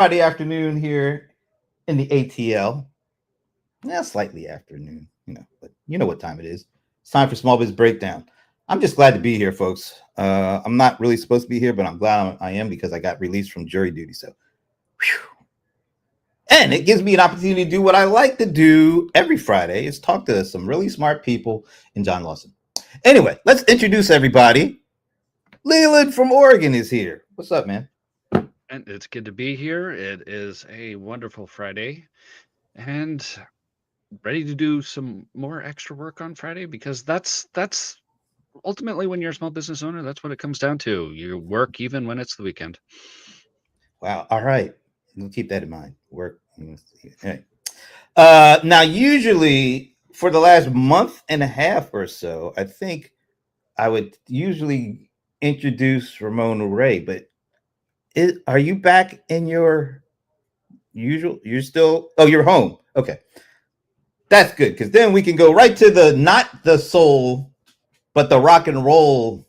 Friday afternoon here in the ATL. Yeah, slightly afternoon, but you know what time it is. It's time for Small Biz Breakdown. I'm just glad to be here, folks. I'm not really supposed to be here, but I'm glad I am because I got released from jury duty. So, whew. And it gives me an opportunity to do what I like to do every Friday is talk to some really smart people in John Lawson. Anyway, let's introduce everybody. Leland from Oregon is here. What's up, man? And it's good to be here. It is a wonderful Friday and ready to do some more extra work on Friday because that's ultimately when you're a small business owner, that's what it comes down to. You work even when it's the weekend. Wow. All right. We'll keep that in mind. Work. Hey. Now, usually for the last month and a half or so, I think I would usually introduce Ramon Ray, but are you back in your usual? You're still, oh, you're home. Okay. That's good because then we can go right to the not the soul, but the rock and roll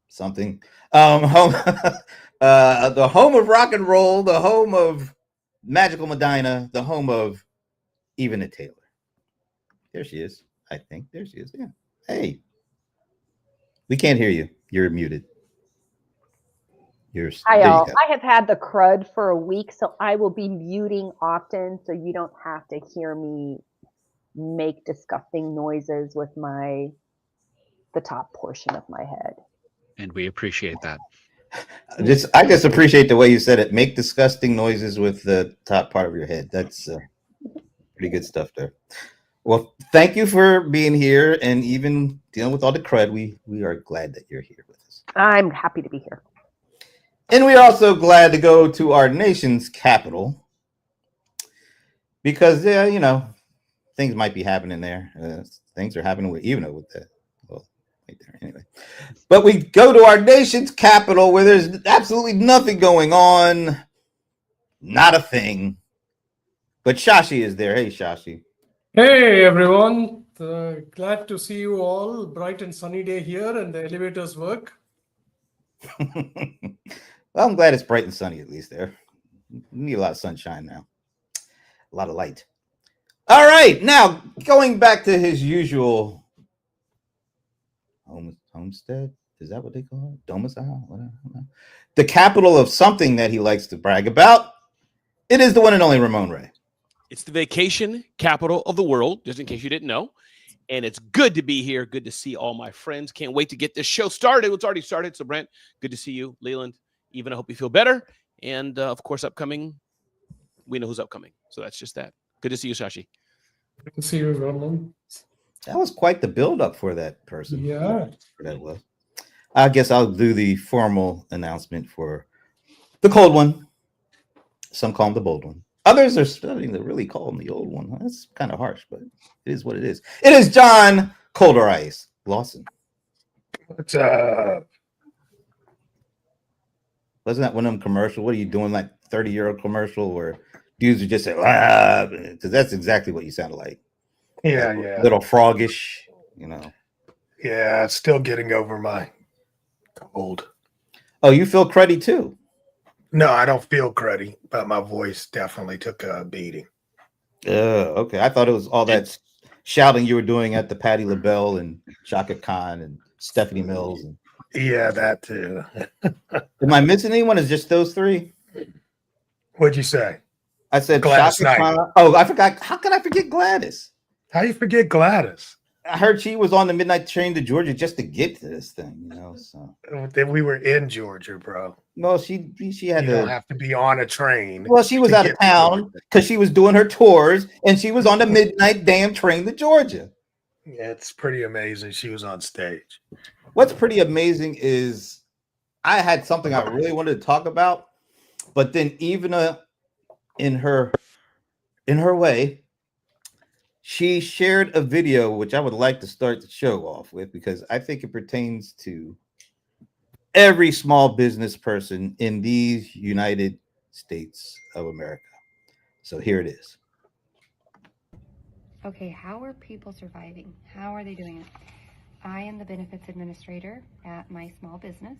something. Home, the home of rock and roll, the home of Magical Medina, the home of Even a Taylor. There she is. I think there she is. Yeah. Hey, we can't hear you. You're muted. Hi, There you all. go. I have had the crud for a week, so I will be muting often so you don't have to hear me make disgusting noises with the top portion of my head. And we appreciate that. I just appreciate the way you said it. Make disgusting noises with the top part of your head. That's pretty good stuff there. Well, thank you for being here and even dealing with all the crud. We are glad that you're here with us. I'm happy to be here. And we are also glad to go to our nation's capital because, things might be happening there. Things are happening even with that. Well, right there. Anyway. But we go to our nation's capital where there's absolutely nothing going on. Not a thing. But Shashi is there. Hey, Shashi. Hey everyone, glad to see you all. Bright and sunny day here, and the elevators work. Well, I'm glad it's bright and sunny at least there. We need a lot of sunshine now, a lot of light. All right, now going back to his usual homestead. Is that what they call it? Domicile? Whatever. The capital of something that he likes to brag about. It is the one and only Ramon Ray. It's the vacation capital of the world, just in case you didn't know. And it's good to be here. Good to see all my friends. Can't wait to get this show started. It's already started. So, Brent, good to see you. Leland, even I hope you feel better. And, of course, upcoming, we know who's upcoming. So that's just that. Good to see you, Shashi. Good to see you, Roland. That was quite the build-up for that person. Yeah. That was. I guess I'll do the formal announcement for the cold one. Some call him the bold one. Others are starting to really call him the old one. That's kind of harsh, but it is what it is. It is John Colder Ice Lawson. What's up? Wasn't that one of them commercial? What are you doing, like 30-year-old commercial where dudes would just say, ah, because that's exactly what you sounded like. Yeah, Like, yeah. little froggish, Yeah, still getting over my cold. Oh, you feel cruddy too? No, I don't feel cruddy, but my voice definitely took a beating. Okay. I thought it was all that shouting you were doing at the Patti LaBelle and Shaka Khan and Stephanie Mills. Yeah, that too. Am I missing anyone? Is just those three? What'd you say? I said Gladys Shaka Knight. Khan. Oh, I forgot. How can I forget Gladys? How you forget Gladys? I heard she was on the midnight train to Georgia just to get to this thing, So That we were in Georgia, bro. well, she had You to. don't have to be on a train. Well, she was to out of get to town Georgia. because she was doing her tours, and she was on the midnight damn train to Georgia. Yeah, it's pretty amazing. She was on stage. What's pretty amazing is I had something I really wanted to talk about, but then even in her way, she shared a video which I would like to start the show off with because I think it pertains to every small business person in these United States of America. So here it is. Okay, how are people surviving? How are they doing it? I am the benefits administrator at my small business.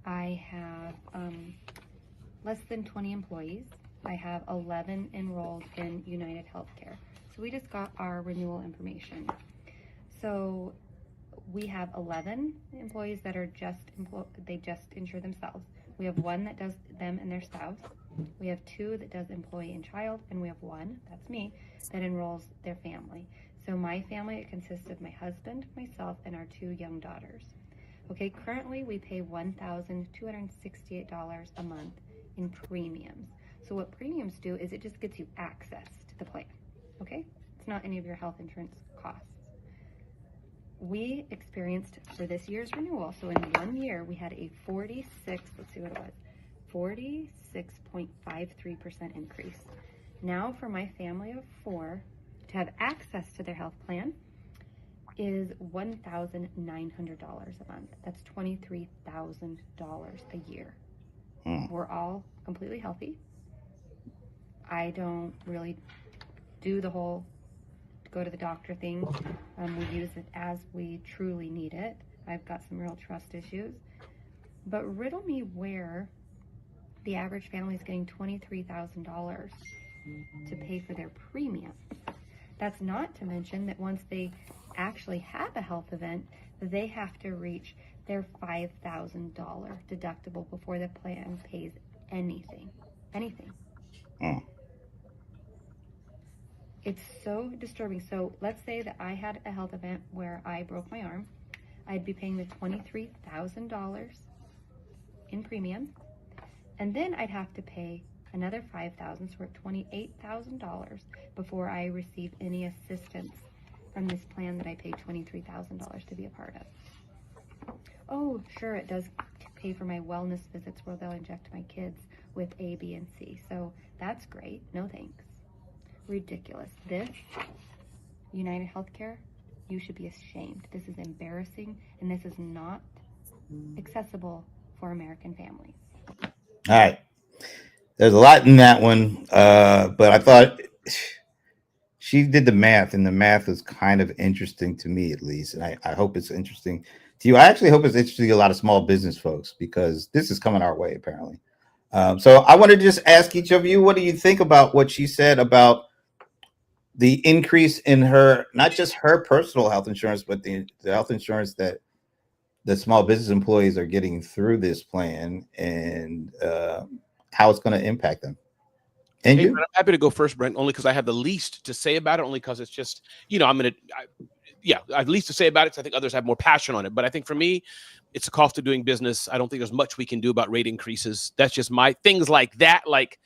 I have less than 20 employees. I have 11 enrolled in United Healthcare. So we just got our renewal information. So we have 11 employees that are they just insure themselves. We have 1 that does them and their spouse. We have 2 that does employee and child, and we have 1, that's me, that enrolls their family. So my family, it consists of my husband, myself, and our 2 young daughters. Okay, currently we pay $1,268 a month in premiums. So what premiums do is it just gets you access to the plan, okay? It's not any of your health insurance costs. We experienced for this year's renewal, so in 1 year we had a 46.53% increase. Now for my family of 4 to have access to their health plan is $1,900 a month. That's $23,000 a year. We're all completely healthy. I don't really do the whole go to the doctor thing. We use it as we truly need it. I've got some real trust issues. But riddle me where the average family is getting $23,000 to pay for their premium. That's not to mention that once they actually have a health event, they have to reach their $5,000 deductible before the plan pays anything. It's so disturbing. So let's say that I had a health event where I broke my arm. I'd be paying the $23,000 in premium, and then I'd have to pay another $5,000, so we're at $28,000 before I receive any assistance from this plan that I paid $23,000 to be a part of. Oh, sure, it does pay for my wellness visits where they'll inject my kids with A, B, and C. So that's great. No thanks. Ridiculous. This, United Healthcare, you should be ashamed. This is embarrassing, and this is not accessible for American families. All right. There's a lot in that one, but I thought she did the math, and the math is kind of interesting to me, at least. And I hope it's interesting to you. I actually hope it's interesting to a lot of small business folks, because this is coming our way, apparently. So I wanted to just ask each of you, what do you think about what she said about the increase in her, not just her personal health insurance, but the health insurance that the small business employees are getting through this plan, and how it's going to impact them? And Hey, you? Brent, I'm happy to go first, Brent, only because I have the least to say about it, only because it's just, I have least to say about it. So I think others have more passion on it. But I think for me, it's a cost of doing business. I don't think there's much we can do about rate increases. That's just my things like that. Like,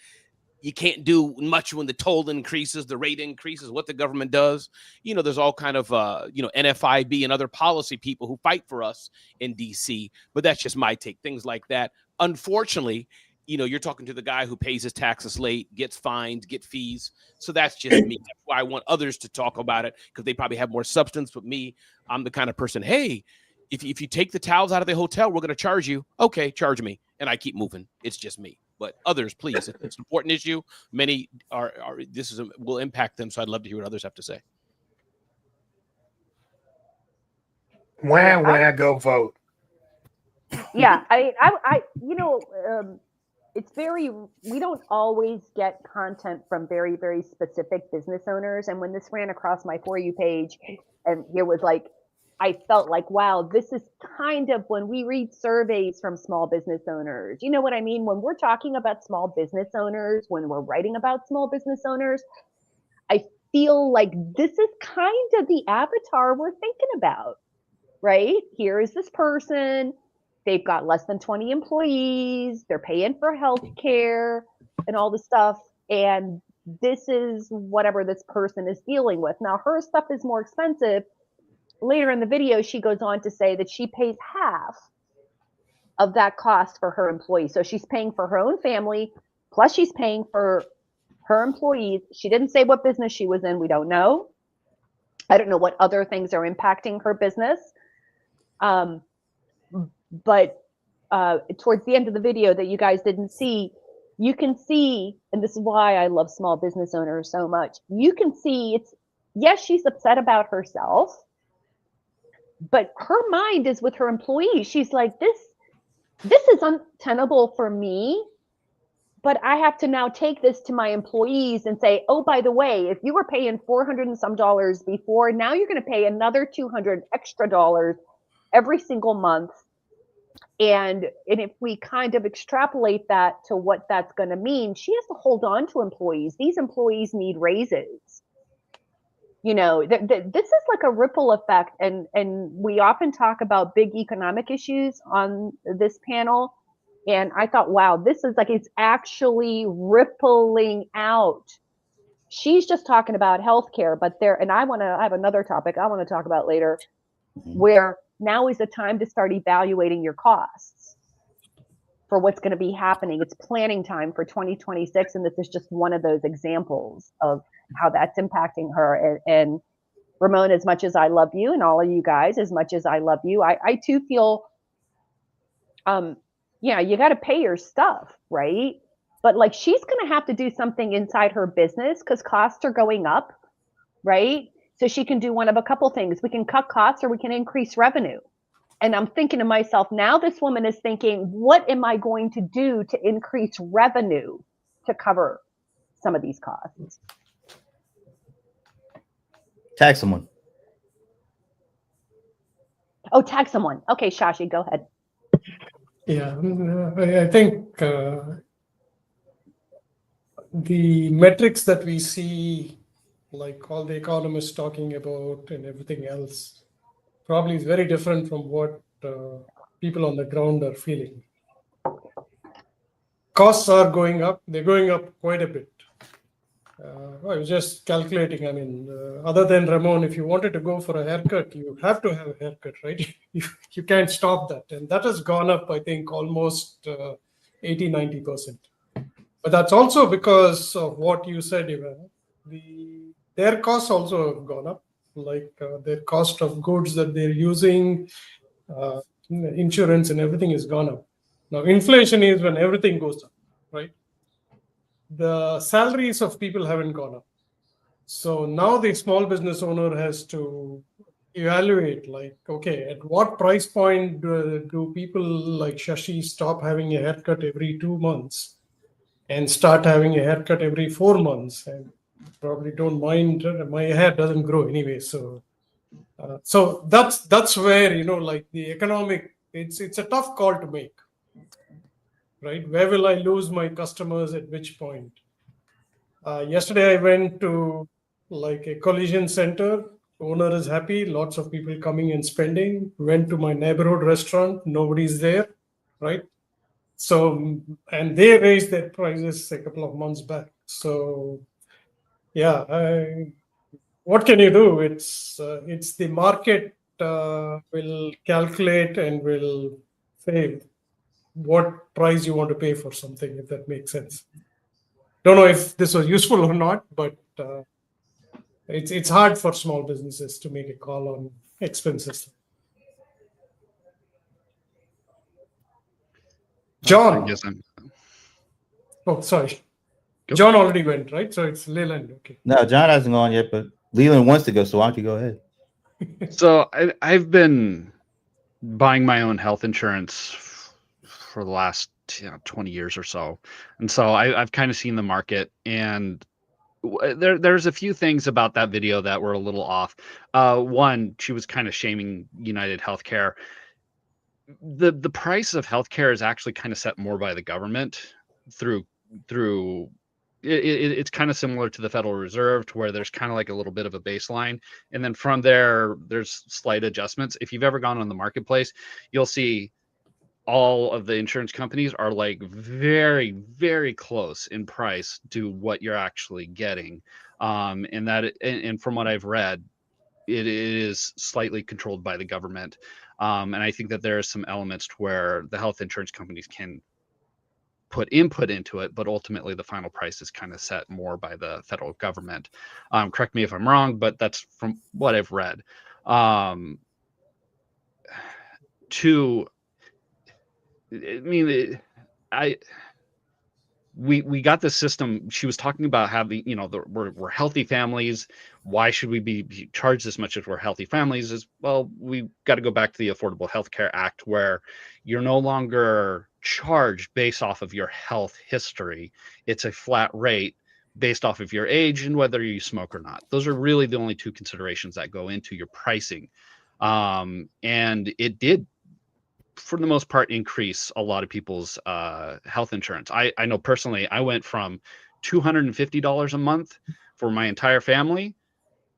you can't do much when the toll increases, the rate increases, what the government does. There's all kind of, NFIB and other policy people who fight for us in DC. But that's just my take. Things like that. Unfortunately, you're talking to the guy who pays his taxes late, gets fined, get fees. So that's just me. That's why I want others to talk about it, because they probably have more substance. But me, I'm the kind of person, hey, if you take the towels out of the hotel, we're going to charge you. Okay, charge me. And I keep moving. It's just me. But others, please, it's an important issue. Many will impact them. So I'd love to hear what others have to say. When I go vote. Yeah, it's we don't always get content from very, very specific business owners. And when this ran across my For You page, and it was like, I felt like, wow, this is kind of when we read surveys from small business owners. You know what I mean? When we're talking about small business owners, when we're writing about small business owners, I feel like this is kind of the avatar we're thinking about, right? Here is this person. They've got less than 20 employees. They're paying for healthcare and all this stuff. And this is whatever this person is dealing with. Now, her stuff is more expensive. Later in the video, she goes on to say that she pays half of that cost for her employees. So she's paying for her own family, plus she's paying for her employees. She didn't say what business she was in. We don't know. I don't know what other things are impacting her business. But towards the end of the video that you guys didn't see, you can see, and this is why I love small business owners so much, you can see yes, she's upset about herself, but her mind is with her employees. She's like, this is untenable for me but I have to now take this to my employees and say, oh, by the way, if you were paying $400 and some before, now you're going to pay another $200 extra every single month. And if we kind of extrapolate that to what that's going to mean, she has to hold on to employees. These employees need raises. You know, this is like a ripple effect. And we often talk about big economic issues on this panel. And I thought, wow, this is like, it's actually rippling out. She's just talking about healthcare, but I have another topic I want to talk about later, where now is the time to start evaluating your costs for what's going to be happening. It's planning time for 2026. And this is just one of those examples of how that's impacting her. And Ramon, as much as I love you, and all of you guys, as much as I love you, I too feel, yeah, you got to pay your stuff, right? But like, she's going to have to do something inside her business because costs are going up, right? So she can do one of a couple things. We can cut costs or we can increase revenue. And I'm thinking to myself, now this woman is thinking, what am I going to do to increase revenue to cover some of these costs? Tag someone. Oh, tag someone. Okay, Shashi, go ahead. Yeah, I think the metrics that we see, like all the economists talking about and everything else, probably is very different from what people on the ground are feeling. Costs are going up. They're going up quite a bit. I was just calculating. I mean, other than Ramon, if you wanted to go for a haircut, you have to have a haircut, right? You can't stop that. And that has gone up, I think, almost 80, 90%. But that's also because of what you said, Ivana. Their costs also have gone up, like their cost of goods that they're using, insurance and everything has gone up. Now, inflation is when everything goes up, right? The salaries of people haven't gone up. So now the small business owner has to evaluate, like, okay, at what price point do people like Shashi stop having a haircut every 2 months and start having a haircut every 4 months? And probably don't mind, my hair doesn't grow anyway. So that's where, you know, like the economic, it's a tough call to make. Right? Where will I lose my customers at which point? Yesterday, I went to like a collision center. Owner is happy. Lots of people coming and spending. Went to my neighborhood restaurant. Nobody's there. Right? So, and they raised their prices a couple of months back. So, yeah, what can you do? It's the market will calculate and will say what price you want to pay for something, if that makes sense. Don't know if this was useful or not, but it's hard for small businesses to make a call on expenses. John. Oh, sorry. Go. John already went, right? So it's Leland. Okay. No, John hasn't gone yet, but Leland wants to go, so why don't you go ahead? So I've been buying my own health insurance for the last 20 years or so. And so I've kind of seen the market, and there's a few things about that video that were a little off. One, she was kind of shaming United Healthcare. The price of healthcare is actually kind of set more by the government through it's kind of similar to the Federal Reserve, to where there's kind of like a little bit of a baseline, and then from there there's slight adjustments. If you've ever gone on the marketplace, you'll see all of the insurance companies are like very, very close in price to what you're actually getting. And from what I've read, it is slightly controlled by the government. And I think that there are some elements to where the health insurance companies can put input into it, but ultimately the final price is kind of set more by the federal government. Correct me if I'm wrong, but that's from what I've read. We got the system. She was talking about having, we're healthy families. Why should we be charged this much if we're healthy families? Well, we got to go back to the Affordable Health Care Act, where you're no longer charged based off of your health history. It's a flat rate based off of your age and whether you smoke or not. Those are really the only two considerations that go into your pricing. And it did, for the most part, increase a lot of people's health insurance. I know personally, I went from $250 a month for my entire family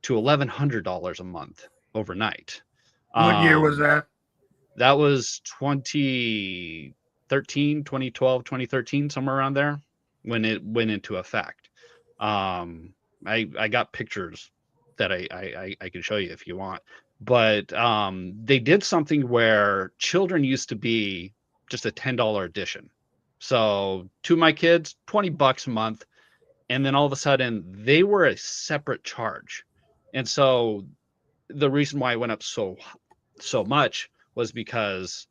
to $1,100 a month overnight. What year was that? That was 2013, 2012, 2013, somewhere around there when it went into effect. I got pictures that I can show you if you want. But they did something where children used to be just a $10 addition. So to my kids, $20 a month. And then all of a sudden they were a separate charge. And so the reason why it went up so much was because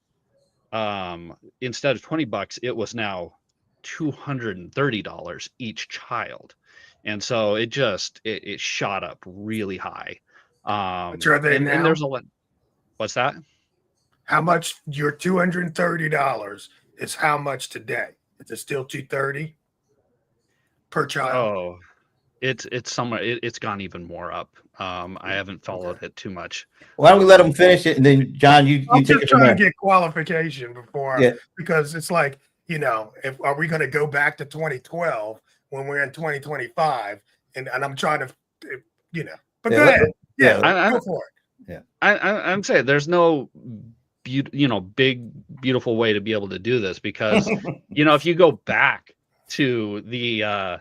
instead of $20, it was now $230 each child. And so it just it shot up really high. Which are they now? And there's a lot. What's that? How much? Your $230 is how much today? Is it still $230 per child? Oh, it's somewhere. It's gone even more up. I haven't followed it too much. Why don't we let them finish it, and then John, you I'm take just it from trying there. to get qualification before, because it's like, if are we going to go back to 2012 when we're in 2025? And I'm trying to, but go ahead. Yeah, go for it. Yeah, I'm saying there's no big beautiful way to be able to do this, because if you go back to the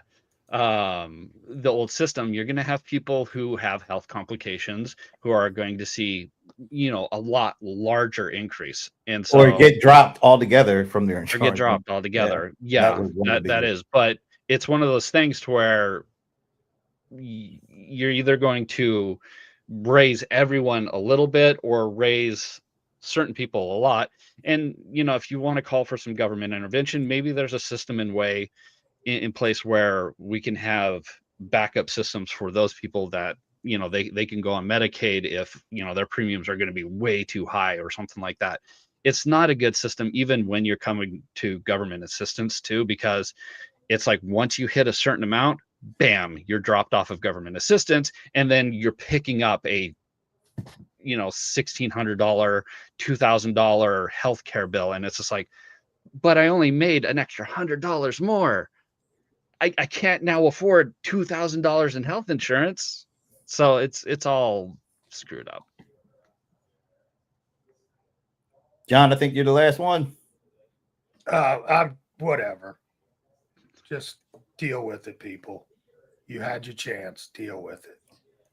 old system, you're going to have people who have health complications who are going to see a lot larger increase, and so or get dropped altogether from their insurance. Or get dropped altogether. That is. But it's one of those things to where you're either going to raise everyone a little bit or raise certain people a lot. And if you want to call for some government intervention, maybe there's a system in place where we can have backup systems for those people that they can go on Medicaid if their premiums are going to be way too high or something like that. It's not a good system, even when you're coming to government assistance too, because it's like once you hit a certain amount, bam, you're dropped off of government assistance, and then you're picking up a $1,600, $2,000 healthcare bill, and it's just like, but I only made an extra $100 more. I can't now afford $2,000 in health insurance, so it's all screwed up. John, I think you're the last one. Whatever. Just deal with it, people. You had your chance. Deal with it.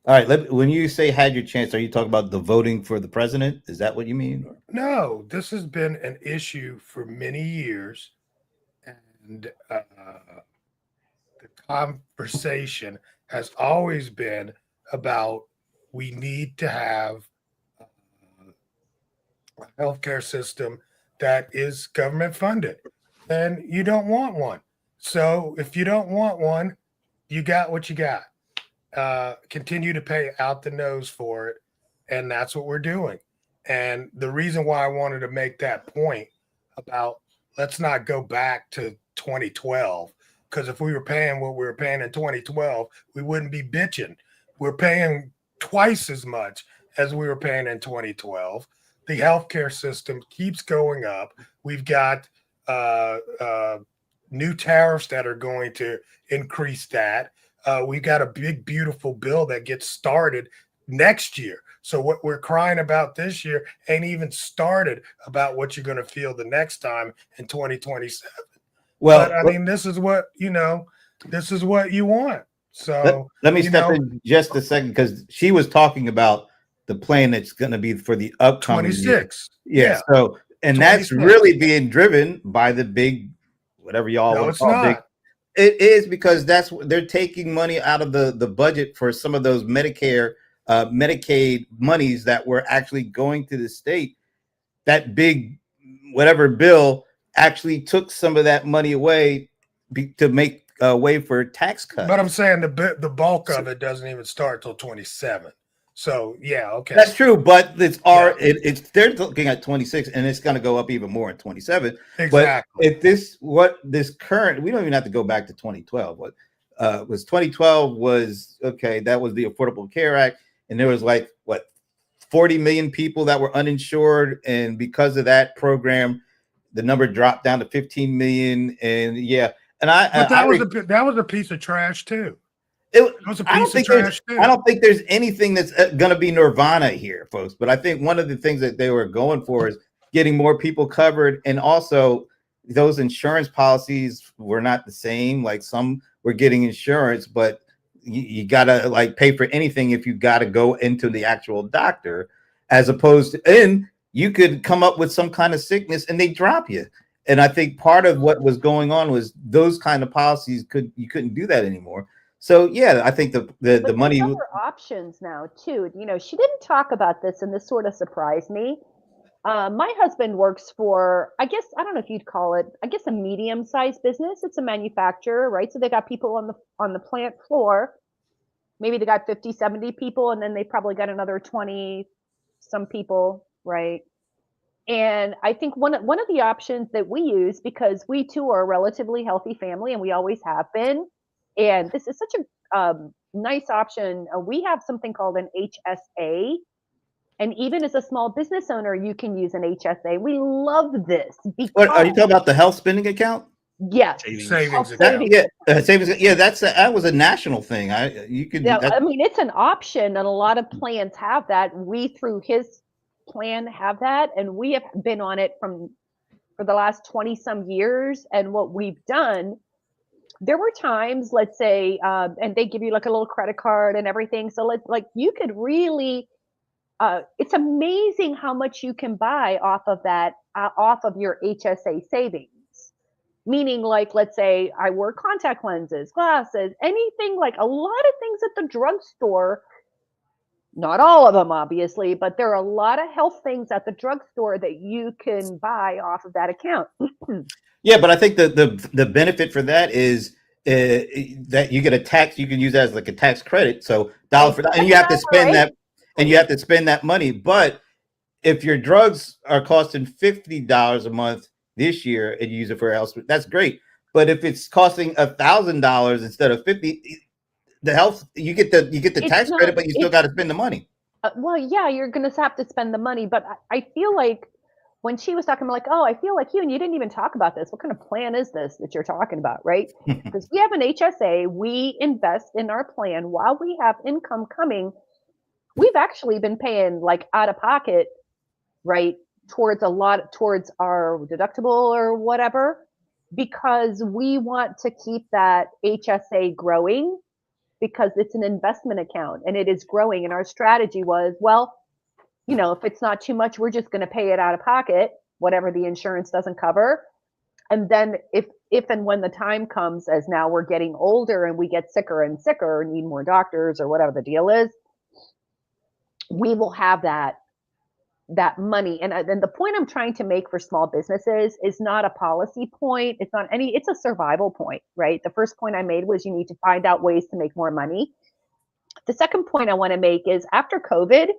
All right. When you say had your chance, are you talking about the voting for the president? Is that what you mean? No, this has been an issue for many years, and the conversation has always been about we need to have a healthcare system that is government funded, and you don't want one. So if you don't want one, you got what you got. Continue to pay out the nose for it, and that's what we're doing. And the reason why I wanted to make that point about let's not go back to 2012, because if we were paying what we were paying in 2012, we wouldn't be bitching. We're paying twice as much as we were paying in 2012. The healthcare system keeps going up. We've got new tariffs that are going to increase that. We've got a big, beautiful bill that gets started next year. So what we're crying about this year ain't even started about what you're going to feel the next time in 2027. Well, but, I mean, this is what this is what you want. So let me step in just a second, because she was talking about the plan that's going to be for the upcoming 26. Yeah. So, and 26. That's really being driven by the big, whatever y'all want to call big. It is, because that's they're taking money out of the budget for some of those Medicaid monies that were actually going to the state. That big whatever bill actually took some of that money away to make way for tax cuts. But I'm saying the bulk of it doesn't even start till 27. So yeah, okay. That's true, but it's they're looking at 26, and it's going to go up even more in 27. Exactly. But this current, we don't even have to go back to 2012. What was 2012 was okay. That was the Affordable Care Act, and there was like 40 million people that were uninsured, and because of that program, the number dropped down to 15 million. And yeah, and that was a piece of trash too. It was a piece of trash too. I don't think there's anything that's going to be nirvana here, folks. But I think one of the things that they were going for is getting more people covered, and also those insurance policies were not the same. Like some were getting insurance, but you gotta like pay for anything if you gotta go into the actual doctor, as opposed to, and you could come up with some kind of sickness and they drop you. And I think part of what was going on was those kind of policies you couldn't do that anymore. So yeah, I think the money. There are options now too. You know, she didn't talk about this, and this sort of surprised me. My husband works for, I guess, I don't know if you'd call it, I guess, a medium-sized business. It's a manufacturer, right? So they got people on the plant floor. Maybe they got 50, 70 people, and then they probably got another 20 some people, right? And I think one of the options that we use, because we too are a relatively healthy family, and we always have been, and this is such a nice option. We have something called an HSA. And even as a small business owner, you can use an HSA. We love this. What are you talking about? The health spending account? Yes. Savings account. Savings. Yeah, that was a national thing. You could. Yeah, I mean, it's an option, and a lot of plans have that. We, through his plan, have that, and we have been on it for the last 20 some years. And what we've done, there were times, let's say, and they give you like a little credit card and everything. So you could really. It's amazing how much you can buy off of that, off of your HSA savings. Meaning, like, let's say I wear contact lenses, glasses, anything, like a lot of things at the drugstore. Not all of them, obviously, but there are a lot of health things at the drugstore that you can buy off of that account. Yeah, but I think the benefit for that is that you get a tax. You can use that as like a tax credit. So dollar for dollar, and you have to spend that. And you have to spend that money. But if your drugs are costing $50 a month this year and you use it for health, that's great. But if it's costing $1,000 instead of $50, the health you get the tax credit, but you still got to spend the money. Well, yeah, you're going to have to spend the money. But I feel like when she was talking, like, oh, I feel like you didn't even talk about this. What kind of plan is this that you're talking about, right? Because we have an HSA. We invest in our plan while we have income coming. We've actually been paying like out of pocket, right, towards our deductible or whatever, because we want to keep that HSA growing, because it's an investment account and it is growing. And our strategy was, well, you know, if it's not too much, we're just going to pay it out of pocket, whatever the insurance doesn't cover. And then if and when the time comes, as now we're getting older and we get sicker and sicker, or need more doctors or whatever the deal is, we will have that money. And then the point I'm trying to make for small businesses is not a policy point. It's a survival point, right? The first point I made was you need to find out ways to make more money. The second point I want to make is, after COVID,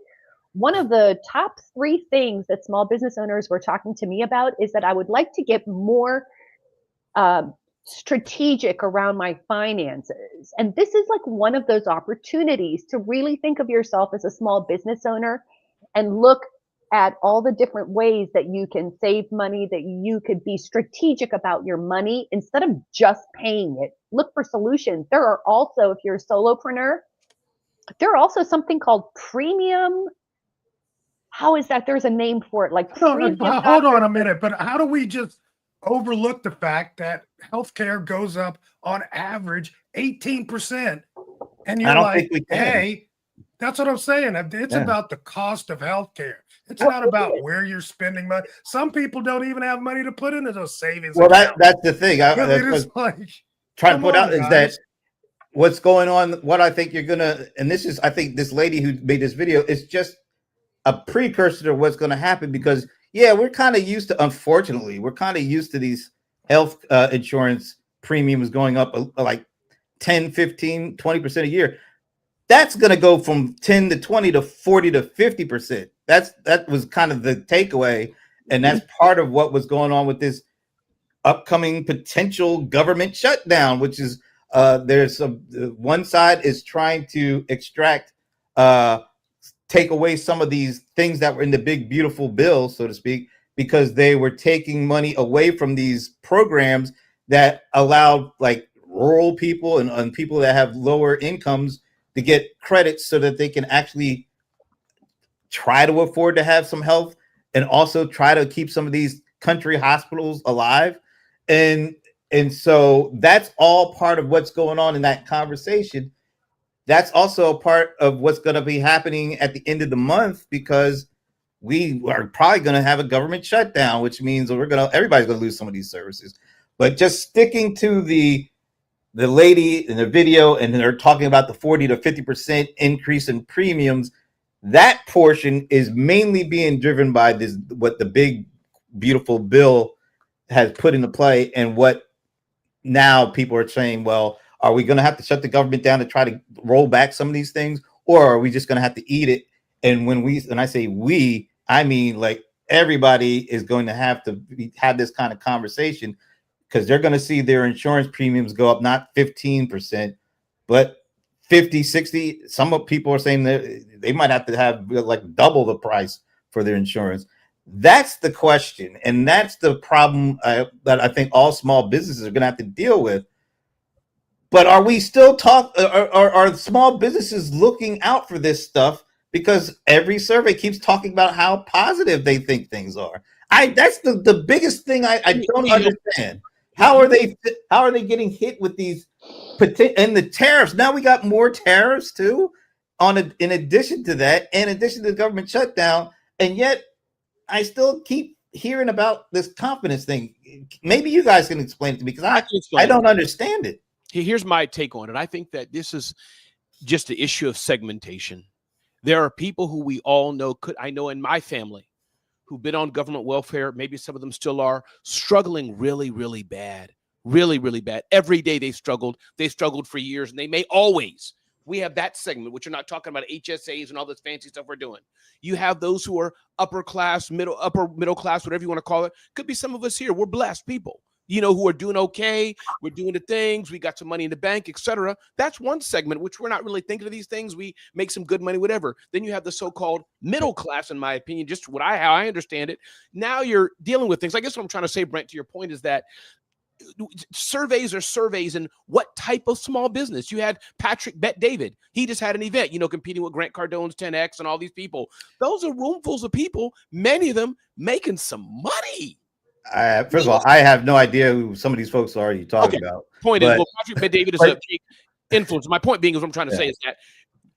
one of the top 3 things that small business owners were talking to me about is that I would like to get more strategic around my finances. And this is like one of those opportunities to really think of yourself as a small business owner and look at all the different ways that you can save money, that you could be strategic about your money instead of just paying it. Look for solutions. There are also, if you're a solopreneur, there are also something called premium. How is that? There's a name for it. Like, hold on a minute, but how do we just overlook the fact that healthcare goes up on average 18%? And you're like, hey, that's what I'm saying. It's about the cost of healthcare. It's not about where you're spending money. Some people don't even have money to put into those savings. Well, that's the thing. Trying to put out is that what's going on. What I think you're gonna, and this is, I think this lady who made this video is just a precursor to what's going to happen, because we're kind of used to, unfortunately, these health insurance premiums going up like 10, 15, 20% a year. that's going to go from 10 to 20 to 40 to 50%. That was kind of the takeaway, and that's part of what was going on with this upcoming potential government shutdown, which is there's one side is trying to extract take away some of these things that were in the big beautiful bill, so to speak, because they were taking money away from these programs that allowed like rural people and people that have lower incomes to get credits so that they can actually try to afford to have some health and also try to keep some of these country hospitals alive. And so that's all part of what's going on in that conversation. That's also a part of what's going to be happening at the end of the month, because we are probably going to have a government shutdown, which means everybody's going to lose some of these services. But just sticking to the lady in the video, and they're talking about the 40 to 50% increase in premiums, that portion is mainly being driven by this, what the big beautiful bill has put into play, and what now people are saying, well, are we going to have to shut the government down to try to roll back some of these things, or are we just going to have to eat it? And when I say we, I mean like everybody is going to have this kind of conversation, because they're going to see their insurance premiums go up, not 15%, but 50, 60. Some people are saying that they might have to have like double the price for their insurance. That's the question, and that's the problem that I think all small businesses are going to have to deal with. But are we still are small businesses looking out for this stuff? Because every survey keeps talking about how positive they think things are. That's the biggest thing I don't understand. How are they getting hit with these and the tariffs? Now we got more tariffs too, in addition to that, in addition to the government shutdown, and yet I still keep hearing about this confidence thing. Maybe you guys can explain it to me, because I don't understand it. Here's my take on it. I think that this is just the issue of segmentation. There are people who we all know, I know in my family, who've been on government welfare, maybe some of them still are, struggling really, really bad. Really, really bad. Every day they struggled. They struggled for years, and they may always. We have that segment, which you're not talking about HSAs and all this fancy stuff we're doing. You have those who are upper middle class, whatever you want to call it. Could be some of us here. We're blessed people, who are doing okay. We're doing the things. We got some money in the bank, etc. That's one segment, which we're not really thinking of these things. We make some good money, whatever. Then you have the so-called middle class, in my opinion, just how I understand it. Now you're dealing with things. I guess what I'm trying to say, Brent, to your point is that surveys are surveys, and what type of small business. You had Patrick Bet David. He just had an event, competing with Grant Cardone's 10X and all these people. Those are roomfuls of people, many of them making some money. First of all, I have no idea who some of these folks are you talking about. Point is, Patrick Bet David is a big influence. My point being is what I'm trying to say is that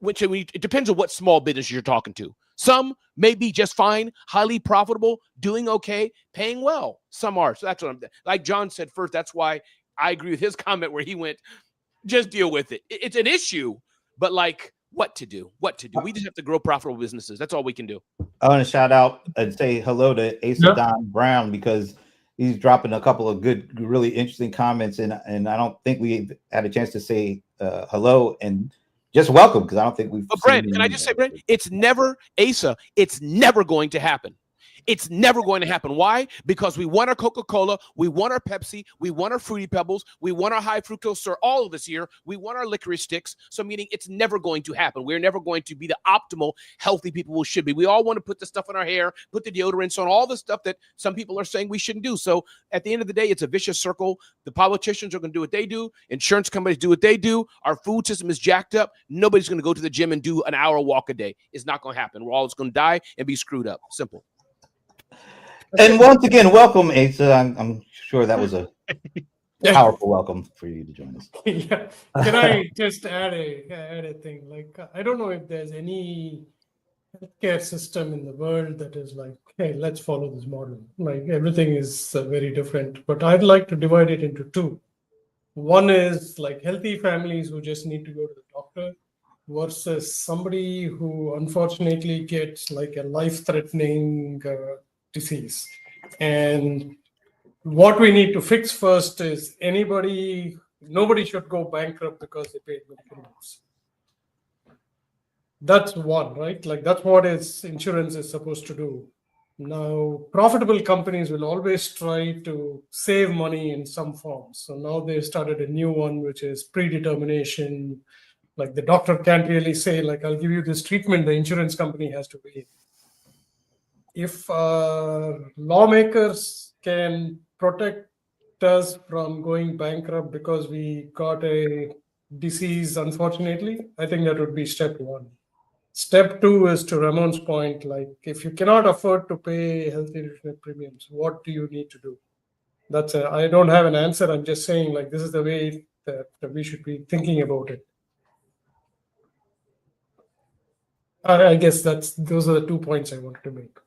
it depends on what small business you're talking to. Some may be just fine, highly profitable, doing okay, paying well. Some are. So that's what like John said first. That's why I agree with his comment where he went, just deal with it. It's an issue, but like what to do? We just have to grow profitable businesses. That's all we can do. I want to shout out and say hello to Asa Don Brown, because he's dropping a couple of good, really interesting comments. And I don't think we had a chance to say hello and just welcome, because I don't think we've. But Brent, can I just say, Brent, it's never going to happen. It's never going to happen. Why? Because we want our Coca-Cola, we want our Pepsi, we want our Fruity Pebbles, we want our high fructose syrup, all of this here. We want our licorice sticks. So meaning it's never going to happen. We're never going to be the optimal healthy people we should be. We all want to put the stuff in our hair, put the deodorants on, all the stuff that some people are saying we shouldn't do. So at the end of the day, it's a vicious circle. The politicians are going to do what they do. Insurance companies do what they do. Our food system is jacked up. Nobody's going to go to the gym and do an hour walk a day. It's not going to happen. We're all just going to die and be screwed up. Simple. And once again, welcome, Asa. I'm sure that was a powerful welcome for you to join us. Yeah. Can I just add a thing? Like, I don't know if there's any healthcare system in the world that is like, hey, let's follow this model. Like, everything is very different. But I'd like to divide it into two. One is like healthy families who just need to go to the doctor, versus somebody who unfortunately gets like a life-threatening disease. And what we need to fix first is nobody should go bankrupt because they paid medical bills. That's one, right? Like that's what insurance is supposed to do. Now, profitable companies will always try to save money in some form. So now they started a new one, which is predetermination. Like the doctor can't really say, like, I'll give you this treatment, the insurance company has to pay. If lawmakers can protect us from going bankrupt because we got a disease, unfortunately, I think that would be step one. Step two is to Ramon's point, like if you cannot afford to pay health insurance premiums, what do you need to do? I don't have an answer. I'm just saying like this is the way that we should be thinking about it. I guess those are the 2 points I wanted to make.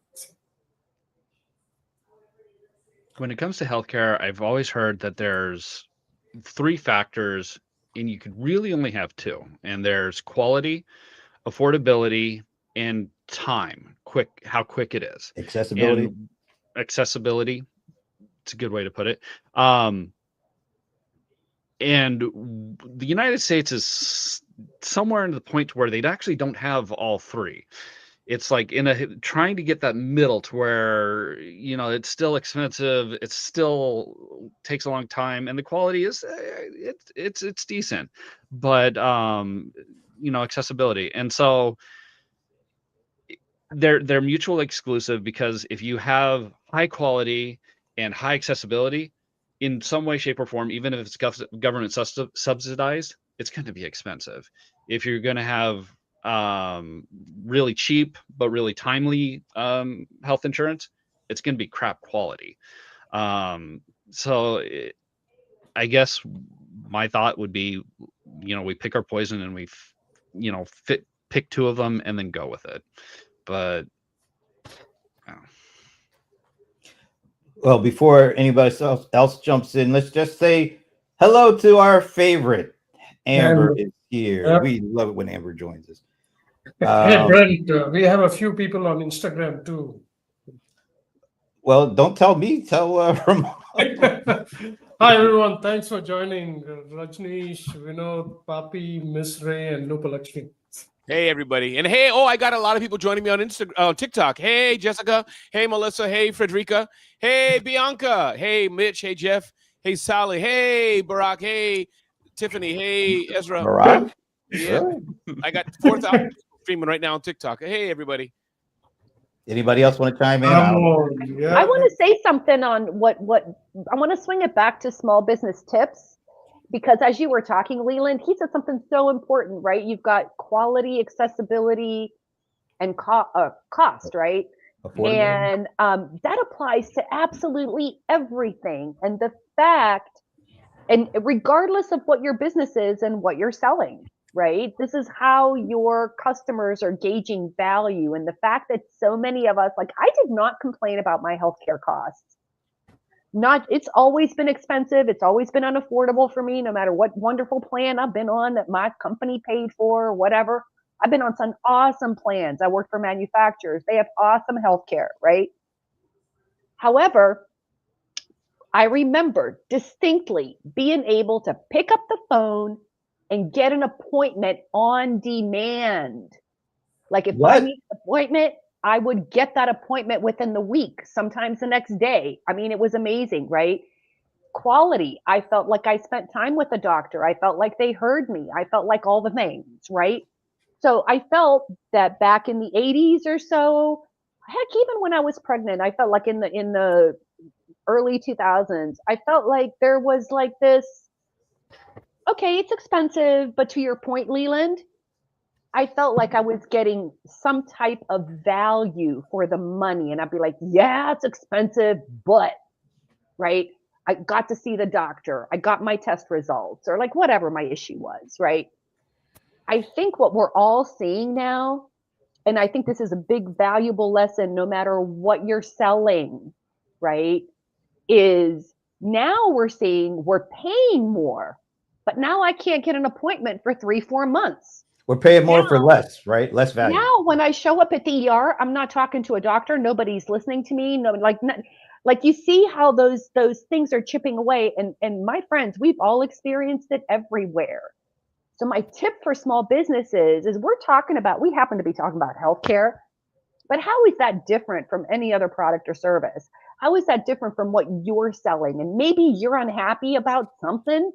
When it comes to healthcare, I've always heard that there's 3 factors, and you could really only have 2. And there's quality, affordability, and time. How quick it is. Accessibility. And accessibility. It's a good way to put it. And the United States is somewhere in the point where they actually don't have all 3. It's like trying to get that middle to where, it's still expensive. It still takes a long time, and the quality is it's decent, but accessibility. And so they're mutually exclusive, because if you have high quality and high accessibility in some way, shape, or form, even if it's government subsidized, it's going to be expensive. If you're going to have really cheap but really timely health insurance, it's going to be crap quality. So I guess my thought would be, we pick our poison and we pick 2 of them and then go with it. But well, before anybody else jumps in, let's just say hello to our favorite. Amber is here. Yep. We love it when Amber joins us. Hey, Brent, we have a few people on Instagram too. Well, don't tell me. Tell Ramon. Hi, everyone. Thanks for joining. Rajneesh, Vinod, Papi, Miss Ray, and Lupalakshmi. Hey, everybody. And hey, I got a lot of people joining me on TikTok. Hey, Jessica. Hey, Melissa. Hey, Frederica. Hey, Bianca. Hey, Mitch. Hey, Jeff. Hey, Sally. Hey, Barack. Hey, Tiffany. Hey, Ezra. Barack? Yeah. Really? I got 4,000 people streaming right now on TikTok. Hey, everybody. Anybody else want to chime in? I want to say something on what I want to swing it back to small business tips, because as you were talking, Leland, he said something so important, right? You've got quality, accessibility, and cost, right? And that applies to absolutely everything. And the fact, and regardless of what your business is and what you're selling, right? This is how your customers are gauging value. And the fact that so many of us, like, I did not complain about my healthcare costs. It's always been expensive. It's always been unaffordable for me, no matter what wonderful plan I've been on that my company paid for or whatever. I've been on some awesome plans. I work for manufacturers. They have awesome healthcare, right? However, I remember distinctly being able to pick up the phone and get an appointment on demand. Like if I need an appointment, I would get that appointment within the week, sometimes the next day. I mean, it was amazing, right? Quality. I felt like I spent time with the doctor. I felt like they heard me. I felt like all the things, right? So I felt that back in the 80s or so, heck, even when I was pregnant, I felt like in the early 2000s, I felt like there was like this, okay, it's expensive, but to your point, Leland, I felt like I was getting some type of value for the money. And I'd be like, yeah, it's expensive, but, right? I got to see the doctor. I got my test results, or like whatever my issue was, right? I think what we're all seeing now, and I think this is a big valuable lesson no matter what you're selling, right? Is now we're seeing we're paying more, but now I can't get an appointment for 3-4 months. We're paying more for less, right? Less value. Now, when I show up at the ER, I'm not talking to a doctor. Nobody's listening to me. No, like you see how those things are chipping away. And my friends, we've all experienced it everywhere. So my tip for small businesses is we happen to be talking about healthcare, but how is that different from any other product or service? How is that different from what you're selling? And maybe you're unhappy about something,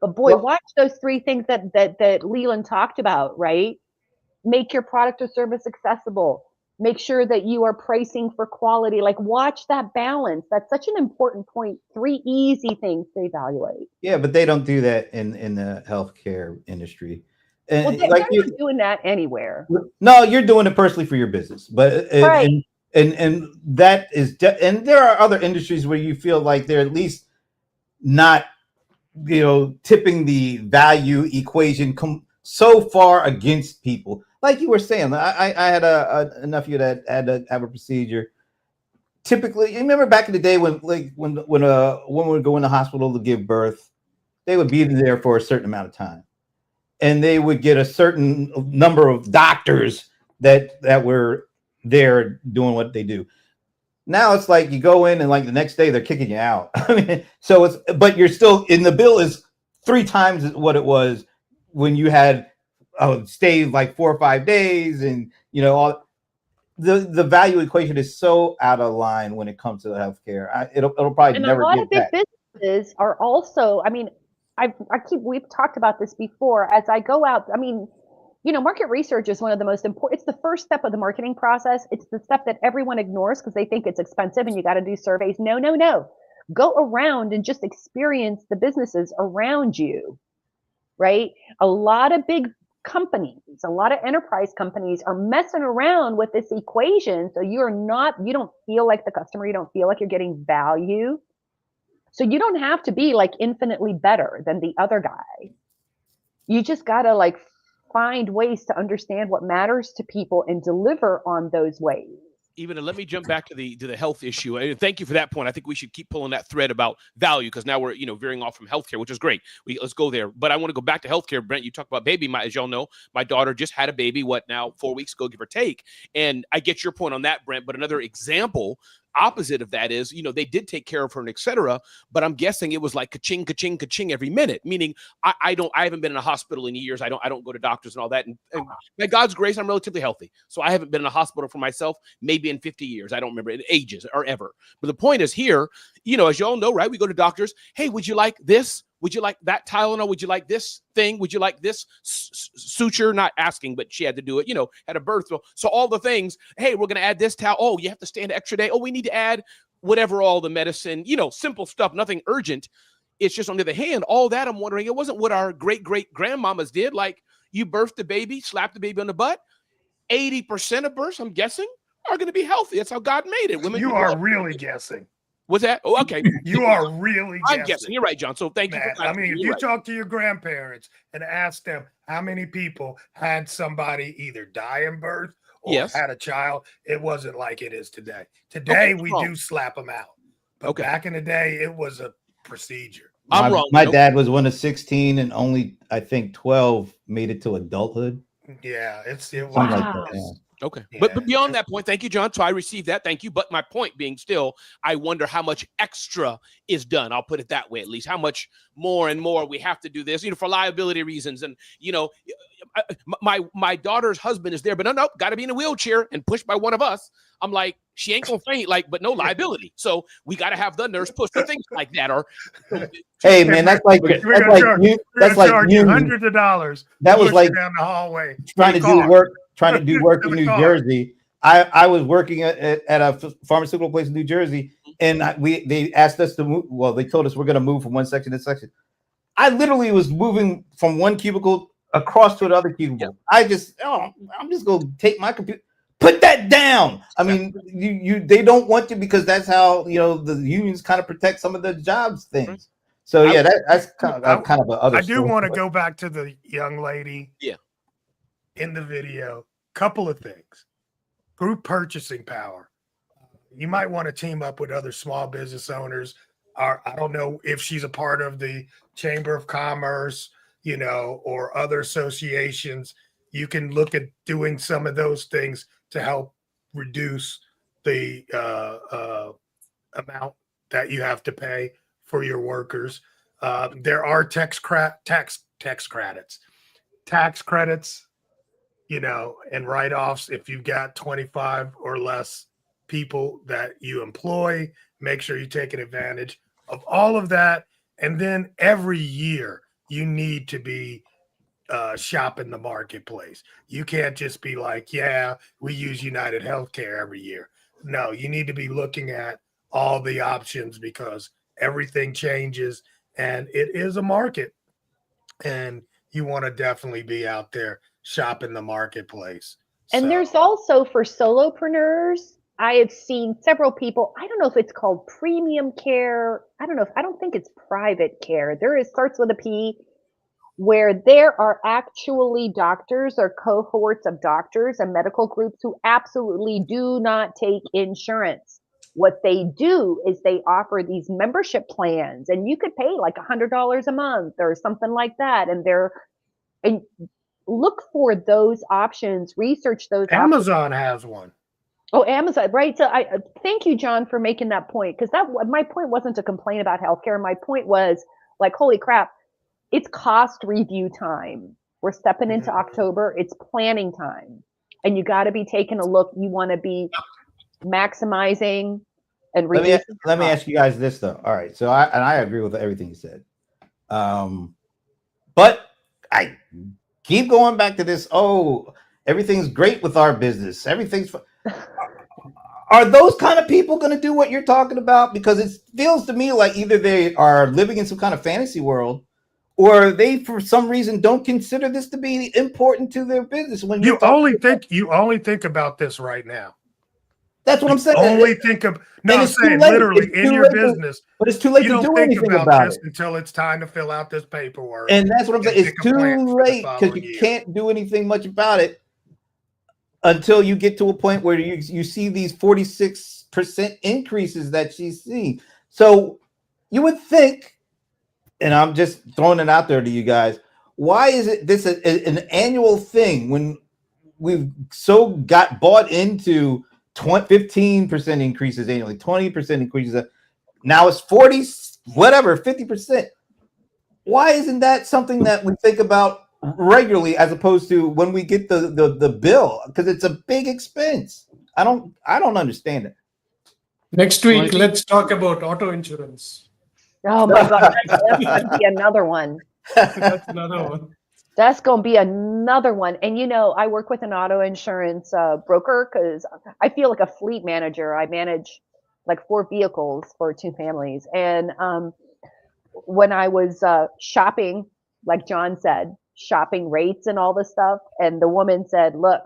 but boy, Well- watch those 3 things that Leland talked about, right? Make your product or service accessible. Make sure that you are pricing for quality. Like, watch that balance. That's such an important point. 3 easy things to evaluate. Yeah, but they don't do that in the healthcare industry. Well, And they're like you, not doing that anywhere. no, you're doing it personally for your business, but Right. and that is and there are other industries where you feel like they're at least not, tipping the value equation so far against people. Like you were saying, I had a nephew that had to have a procedure. Typically, you remember back in the day when a woman would go in the hospital to give birth, they would be there for a certain amount of time, and they would get a certain number of doctors that were there doing what they do. Now it's like you go in and like the next day they're kicking you out. I mean, but you're still in the bill is 3 times what it was when you had stayed like 4 or 5 days, and all the value equation is so out of line when it comes to healthcare. It'll probably And never a lot get of big back. businesses are also, I mean, we've talked about this before. As I go out, I mean, market research is one of the most important. It's the first step of the marketing process. It's the step that everyone ignores because they think it's expensive and you got to do surveys. No, no, no. Go around and just experience the businesses around you, right? A lot of big companies, a lot of enterprise companies are messing around with this equation. So you don't feel like the customer, you don't feel like you're getting value. So you don't have to be like infinitely better than the other guy. You just got to like find ways to understand what matters to people and deliver on those ways. Even let me jump back to the health issue. And thank you for that point. I think we should keep pulling that thread about value, because now we're veering off from healthcare, which is great. Let's go there. But I want to go back to healthcare. Brent, you talked about baby. As y'all know, my daughter just had a baby. 4 weeks ago, give or take. And I get your point on that, Brent. But another example opposite of that is, they did take care of her and et cetera, but I'm guessing it was like ka-ching, ka-ching, ka-ching every minute, meaning I haven't been in a hospital in years. I don't go to doctors and all that. And by God's grace, I'm relatively healthy. So I haven't been in a hospital for myself, maybe in 50 years. I don't remember in ages or ever. But the point is here, as you all know, right? We go to doctors. Hey, would you like this? Would you like that Tylenol? Would you like this thing? Would you like this suture? Not asking, but she had to do it, had a birth. So all the things, hey, we're going to add this towel. Oh, you have to stay an extra day. Oh, we need to add whatever, all the medicine, simple stuff, nothing urgent. It's just, on the other hand, all that, I'm wondering, it wasn't what our great-great-grandmamas did. Like, you birthed the baby, slapped the baby on the butt. 80% of births, I'm guessing, are going to be healthy. That's how God made it. Women, You are really guessing. What's that? Oh, okay. You are really I'm guessing. You're right, John. So thank you. I mean, if you talk to your grandparents and ask them how many people had somebody either die in birth or had a child, it wasn't like it is today. Today, we do slap them out. But back in the day, it was a procedure. I'm wrong. My dad was one of 16, and only, I think, 12 made it to adulthood. Yeah, it was. Something like that, yeah. Okay. Yeah. But beyond that point, thank you, John. So I received that. Thank you. But my point being still, I wonder how much extra is done. I'll put it that way, at least. How much more and more we have to do this, for liability reasons. And, my daughter's husband is there, but no, got to be in a wheelchair and pushed by one of us. I'm like, she ain't going to faint, but no liability. So we got to have the nurse push for things like that. Or hey, man, that's like hundreds of dollars. That was like down the hallway trying to do work in New Jersey. I was working at a pharmaceutical place in New Jersey, and they asked us to move. Well, they told us we're going to move from one section to section. I literally was moving from one cubicle across to another cubicle. I'm just going to take my computer. Put that down. I mean, they don't want to, because that's how the unions kind of protect some of the jobs things. So yeah, that's kind of another. I do want to go back to the young lady. Yeah. In the video, couple of things. Group purchasing power. You might want to team up with other small business owners. I don't know if she's a part of the Chamber of Commerce, or other associations. You can look at doing some of those things to help reduce the amount that you have to pay for your workers. There are tax credits. tax credits, and write-offs. If you've got 25 or less people that you employ, make sure you're taking advantage of all of that. And then every year you need to be shopping the marketplace. You can't just be like, yeah, we use United Healthcare every year. No, you need to be looking at all the options because everything changes and it is a market. And you want to definitely be out there shopping the marketplace. And there's also for solopreneurs, I have seen several people, I don't know if it's called premium care. I don't think it's private care. Starts with a P, where there are actually doctors or cohorts of doctors and medical groups who absolutely do not take insurance. What they do is they offer these membership plans, and you could pay like $100 a month or something like that. And look for those options, research those options. Amazon has one. Oh, Amazon, right? So I thank you, John, for making that point, because my point wasn't to complain about healthcare. My point was like, holy crap, it's cost review time. We're stepping into October. It's planning time, and you got to be taking a look. You want to be maximizing and reducing. Let me ask you guys this though. All right, so I agree with everything you said, but I keep going back to this. Oh, everything's great with our business. Everything's. Are those kind of people going to do what you're talking about? Because it feels to me like either they are living in some kind of fantasy world, or they, for some reason, don't consider this to be important to their business. When you only think about this right now. That's what I'm saying. Only think of I'm saying literally in your business, but it's too late to do anything about this it until it's time to fill out this paperwork. And that's what I'm saying. It's too late because you can't do anything much about it until you get to a point where you see these 46% increases that she's seeing. So you would think, and I'm just throwing it out there to you guys, why is it this an annual thing when we've so got bought into 15% increases annually, 20% increases? Now it's 40, whatever, 50%. Why isn't that something that we think about regularly as opposed to when we get the bill? Because it's a big expense. I don't understand it. Next week, let's talk about auto insurance. Oh my God, that's going to be another one. That's another one. That's going to be another one. And I work with an auto insurance broker because I feel like a fleet manager. I manage like 4 vehicles for 2 families. And when I was shopping, like John said, shopping rates and all this stuff, and the woman said, look,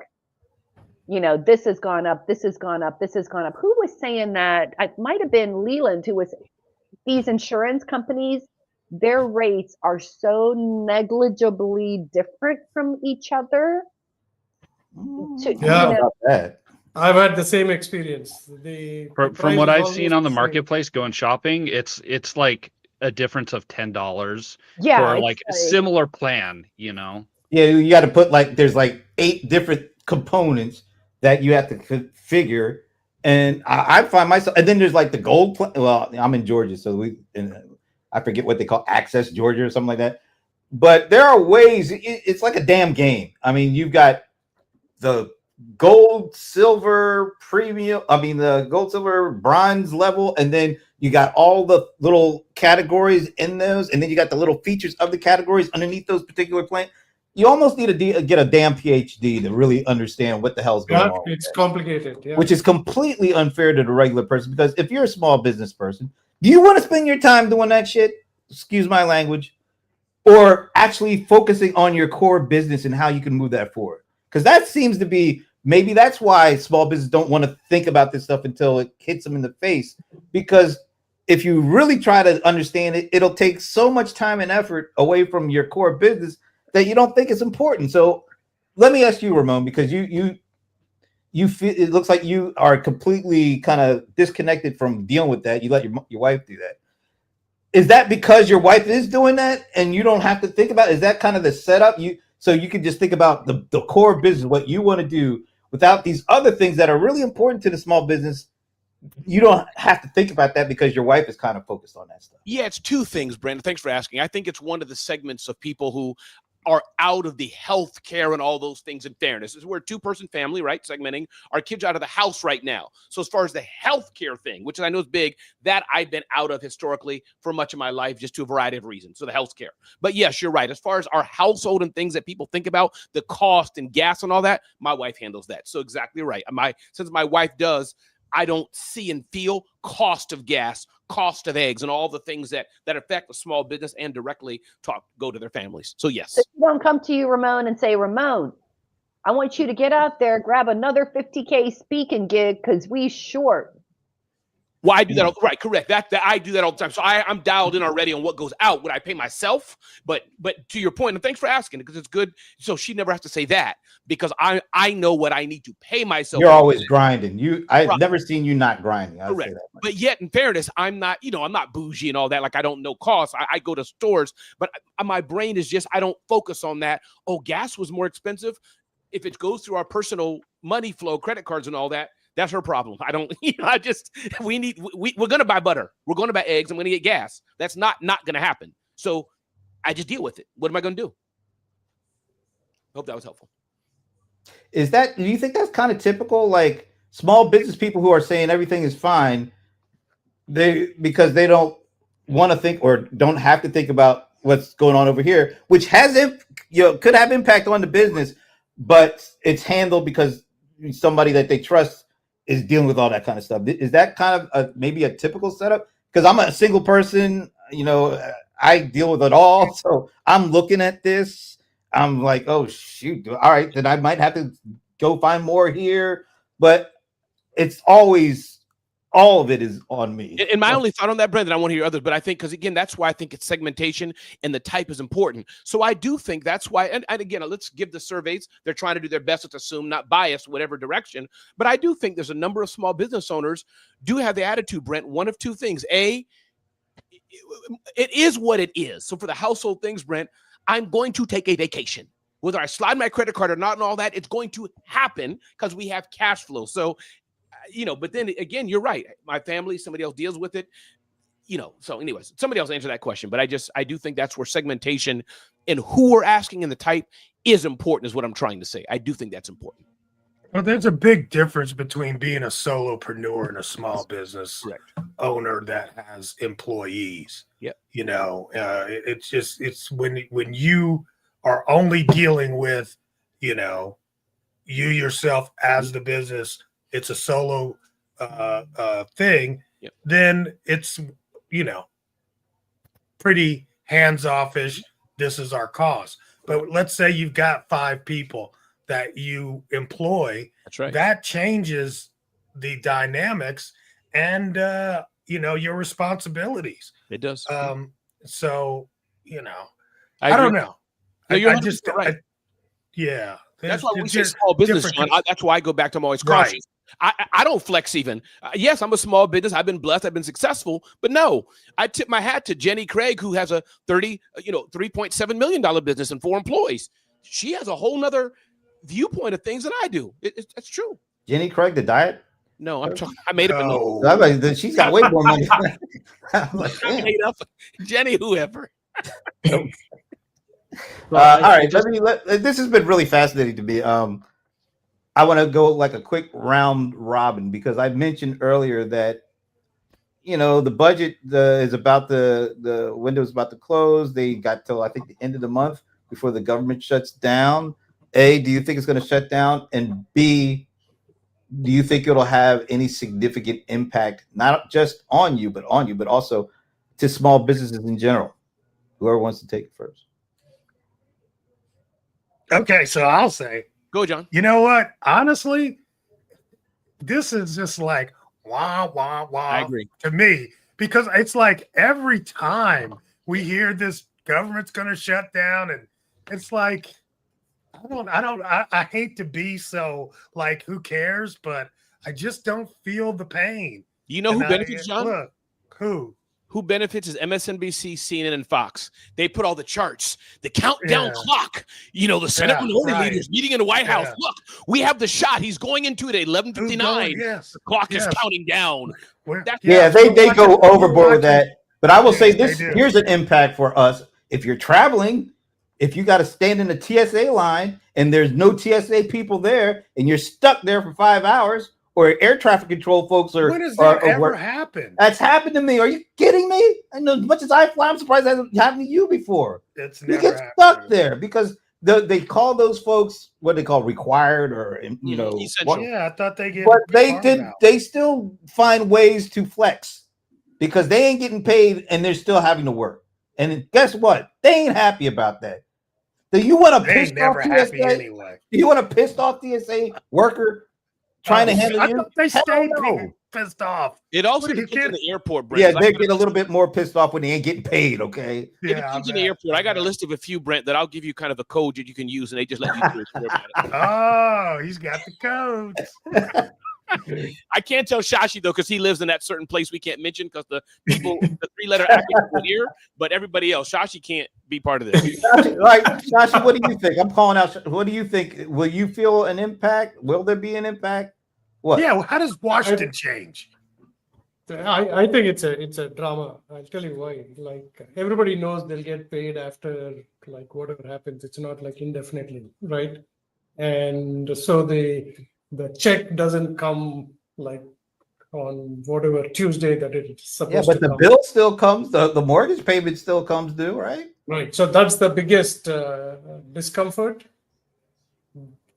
this has gone up, this has gone up, this has gone up. Who was saying that? It might have been Leland, who was, these insurance companies, their rates are so negligibly different from each other. I've had the same experience. From what I've seen on the marketplace going shopping, it's like a difference of $10 for like a similar plan, Yeah, you got to put there's 8 different components that you have to configure. And I find myself, and then there's the gold plan. Well, I'm in Georgia, so I forget what they call Access Georgia or something like that. But there are ways, it's like a damn game. I mean, you've got the gold, silver, premium, the gold, silver, bronze level, and then you got all the little categories in those, and then you got the little features of the categories underneath those particular plans. You almost need to get a damn PhD to really understand what the hell's going on. It's complicated, which is completely unfair to the regular person, because if you're a small business person, do you want to spend your time doing that shit? Excuse my language. Or actually focusing on your core business and how you can move that forward? Because that seems to be, maybe that's why small business don't want to think about this stuff until it hits them in the face. Because if you really try to understand it, it'll take so much time and effort away from your core business that you don't think it's important. So let me ask you, Ramon, because you feel, it looks like you are completely kind of disconnected from dealing with that. You let your wife do that. Is that because your wife is doing that and you don't have to think about it? Is that kind of the setup? So you can just think about the core business, what you want to do, without these other things that are really important to the small business. You don't have to think about that because your wife is kind of focused on that stuff. Yeah, it's 2 things, Brandon. Thanks for asking. I think it's one of the segments of people who are out of the health care and all those things. In fairness, we're a 2-person family, right? Segmenting our kids out of the house right now. So as far as the health care thing, which I know is big, that I've been out of historically for much of my life, just to a variety of reasons. So the health care. But yes, you're right. As far as our household and things that people think about, the cost and gas and all that, my wife handles that. So exactly right. Since my wife does, I don't see and feel cost of gas, cost of eggs, and all the things that affect a small business and directly go to their families. So yes. So you don't come to you, Ramon, and say, Ramon, I want you to get out there, grab another 50K speaking gig because we short. Well, I do that. Right, correct. That I do that all the time. So I'm dialed in already on what goes out. Would I pay myself? But to your point, and thanks for asking, because it's good. So she never has to say that, because I know what I need to pay myself. You're always grinding. I've never seen you not grinding. Correct. But yet, in fairness, I'm not bougie and all that. Like, I don't know costs. I go to stores, but my brain is just, I don't focus on that. Oh, gas was more expensive. If it goes through our personal money flow, credit cards and all that, that's her problem. I don't, we're going to buy butter. We're going to buy eggs. I'm going to get gas. That's not going to happen. So I just deal with it. What am I going to do? Hope that was helpful. Do you think that's kind of typical? Like, small business people who are saying everything is fine, because they don't want to think or don't have to think about what's going on over here, which could have impact on the business, but it's handled because somebody that they trust is dealing with all that kind of stuff. Is that kind of maybe a typical setup? Because I'm a single person, I deal with it all. So I'm looking at this. I'm like, oh, shoot. All right, then I might have to go find more here. But it's always, all of it is on me. And my only thought on that, Brendan, I want to hear others, but I think, because again, that's why I think it's segmentation and the type is important. So I do think that's why, and again, let's give the surveys, they're trying to do their best, let's assume, not biased, whatever direction. But I do think there's a number of small business owners do have the attitude, Brent, one of two things. A, it is what it is. So for the household things, Brent, I'm going to take a vacation. Whether I slide my credit card or not and all that, it's going to happen because we have cash flow. So, but then again, you're right. My family, somebody else deals with it, so anyways, somebody else answer that question. But I do think that's where segmentation and who we're asking and the type is important, is what I'm trying to say. I do think that's important. Well, there's a big difference between being a solopreneur and a small business owner that has employees. Yep. It's when you are only dealing with, you yourself as the business, it's a solo thing, then it's, pretty hands-off-ish. This is our cost. But let's say you've got 5 people that you employ. That's right. That changes the dynamics and, your responsibilities. It does. So, I agree. don't know. No, you're right. Yeah. That's why we say small business, John. That's why I go back to, I'm always cautious. Right. I don't flex even. Yes, I'm a small business. I've been blessed. I've been successful. But no, I tip my hat to Jenny Craig, who has a $3.7 million business and 4 employees. She has a whole nother viewpoint of things than I do. It's true. Jenny Craig, the diet? No, I'm talking. I made up a name. Like, she's got way more money. I made up Jenny, whoever. All right, this has been really fascinating to me. I want to go like a quick round robin, because I mentioned earlier that the budget is about the window is about to close. They got till I think the end of the month before the government shuts down. A, do you think it's going to shut down? And B, do you think it'll have any significant impact, not just on you, but also to small businesses in general? Whoever wants to take it first. Okay, so I'll say, go, John. You know what? Honestly, this is just like wah, wah, wah. I agree. To me, because it's like every time we hear this government's going to shut down, and it's like, I hate to be so like, who cares? But I just don't feel the pain. You know who benefits, John? Look, who benefits is MSNBC, CNN, and Fox. They put all the charts, the countdown clock. The Senate minority leaders meeting in the White House. Look, we have the shot. He's going into it at 11:59. Yes. The clock is counting down. They go overboard with that. But I will say this: here's an impact for us. If you're traveling, if you got to stand in the TSA line and there's no TSA people there and you're stuck there for 5 hours, or air traffic control folks are. When has that ever work. happened? That's happened to me. Are you kidding me? I know as much as I fly, I'm surprised that hasn't happened to you before. It's You never get happened. stuck there because they call those folks what they call required, or essential. Yeah, I thought they get. but they carved did. out. They still find ways to flex because they ain't getting paid and they're still having to work. And guess what? They ain't happy about that. Do you want to They piss ain't never off happy TSA? anyway. Do you want to piss off TSA worker trying to handle I you? thought they Hell stayed no. pissed off. It also What are you depends on kidding? the airport, Brent. Yeah, 'cause they get a little bit more pissed off when they ain't getting paid. Okay. It Yeah, depends on the airport. I got a list of a few, Brent, that I'll give you kind of a code that you can use, and they just let you do it. About it. Oh, he's got the codes. I can't tell Shashi though, because he lives in that certain place we can't mention because the people, the 3-letter acronym are here, but everybody else, Shashi can't be part of this. Like, Shashi, what do you think? I'm calling out. What do you think? Will you feel an impact? Will there be an impact? What? Yeah, well, how does Washington change? I think it's a drama. I'll tell you why. Like everybody knows they'll get paid after like whatever happens. It's not like indefinitely, right? And so the check doesn't come like on whatever Tuesday that it's supposed Yeah, but to the come. bill still comes. The mortgage payment still comes due, right? Right. So that's the biggest discomfort.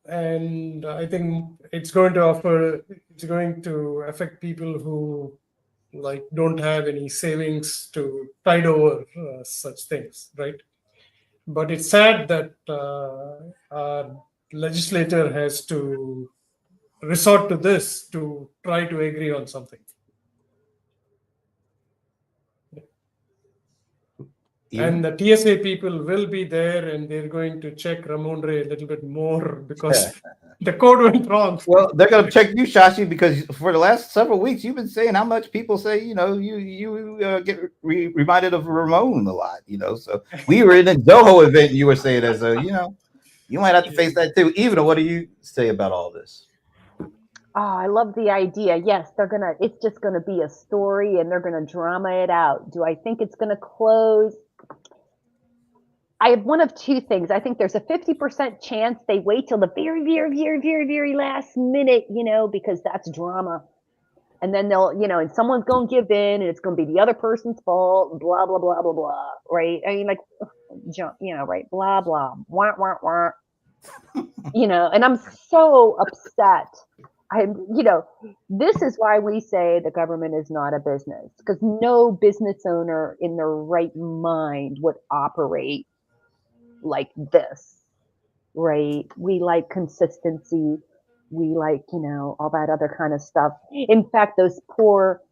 And I think it's going to affect people who like don't have any savings to tide over such things, right? But it's sad that our legislator has to resort to this to try to agree on something. Yeah. And the TSA people will be there and they're going to check Ramondre a little bit more because the code went wrong. Well, they're going to check you, Shashi, because for the last several weeks you've been saying how much people say you get reminded of Ramon a lot. So we were in a Zoho event and you were saying as you might have to face that too. Even what do you say about all this? Oh, I love the idea. Yes, it's just gonna be a story and they're gonna drama it out. Do I think it's gonna close? I have one of two things. I think there's a 50% chance they wait till the very, very, very, very, very last minute, because that's drama. And then they'll, and someone's going to give in and it's going to be the other person's fault, blah, blah, blah, blah, blah. Right. I mean, like, right. Blah, blah, wah, wah, wah. And I'm so upset. This is why we say the government is not a business, because no business owner in their right mind would operate like this, right? We like consistency. We like, all that other kind of stuff. In fact, those poor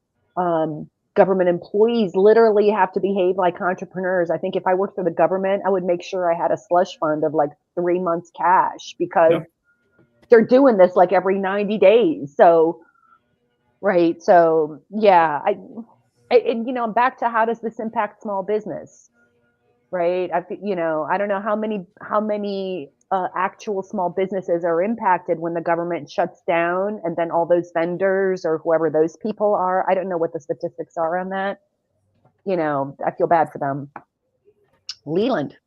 government employees literally have to behave like entrepreneurs. I think if I worked for the government, I would make sure I had a slush fund of like 3 months cash because they're doing this like every 90 days. So, right. So yeah, and back to how does this impact small business? Right. I don't know how many actual small businesses are impacted when the government shuts down and then all those vendors or whoever those people are. I don't know what the statistics are on that. I feel bad for them. Leland.